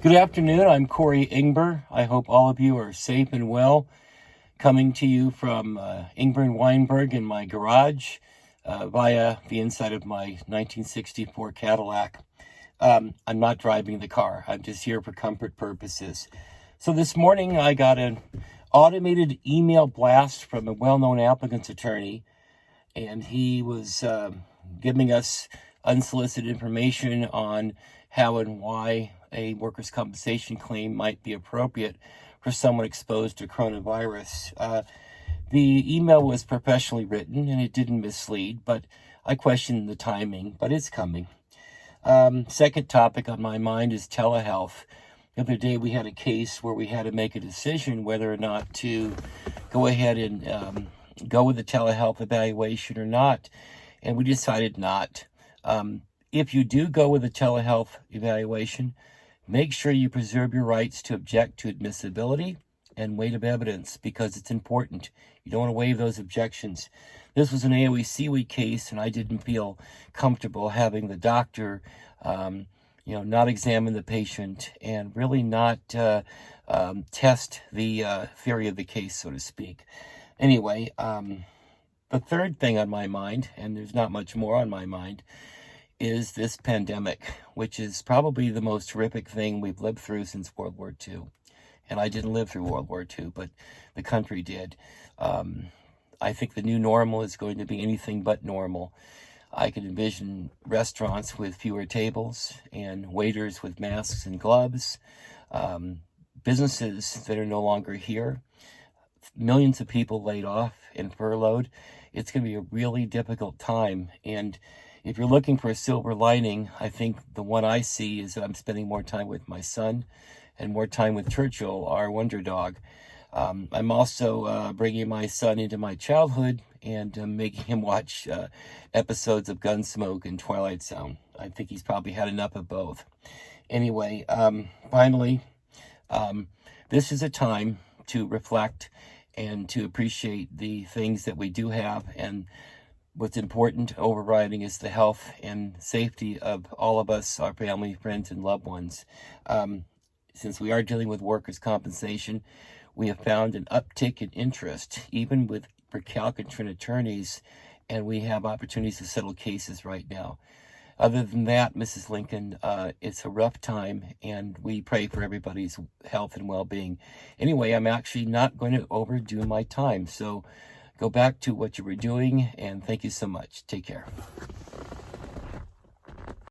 Good afternoon. I'm Corey Ingber. I hope all of you are safe and well. Coming to you from Ingber&Weinberg in my garage via the inside of my 1964 Cadillac. I'm not driving the car. I'm just here for comfort purposes. So this morning I got an automated email blast from a well-known applicant's attorney, and he was giving us unsolicited information on how and why a workers' compensation claim might be appropriate for someone exposed to coronavirus. The email was professionally written and it didn't mislead, but I question the timing, but it's coming. Second topic on my mind is telehealth. The other day we had a case where we had to make a decision whether or not to go ahead and go with the telehealth evaluation or not, and we decided not. If you do go with a telehealth evaluation, make sure you preserve your rights to object to admissibility and weight of evidence, because it's important. You don't want to waive those objections. This was an AOE week case, and I didn't feel comfortable having the doctor, not examine the patient and really not test the theory of the case, so to speak. Anyway, the third thing on my mind, and there's not much more on my mind, is this pandemic, which is probably the most horrific thing we've lived through since World War II. And I didn't live through World War II, but the country did. I think the new normal is going to be anything but normal. I can envision restaurants with fewer tables and waiters with masks and gloves, businesses that are no longer here, millions of people laid off and furloughed. It's going to be a really difficult time. And if you're looking for a silver lining, I think the one I see is that I'm spending more time with my son and more time with Churchill, our wonder dog. I'm also bringing my son into my childhood and making him watch episodes of Gunsmoke and Twilight Zone. I think he's probably had enough of both. Anyway, finally, this is a time to reflect and to appreciate the things that we do have, and what's important overriding is the health and safety of all of us, our family, friends, and loved ones. Since we are dealing with workers' compensation, we have found an uptick in interest, even with recalcitrant attorneys, and we have opportunities to settle cases right now. Other than that, Mrs. Lincoln, it's a rough time, and we pray for everybody's health and well-being. Anyway, I'm actually not going to overdo my time, so go back to what you were doing, and thank you so much. Take care.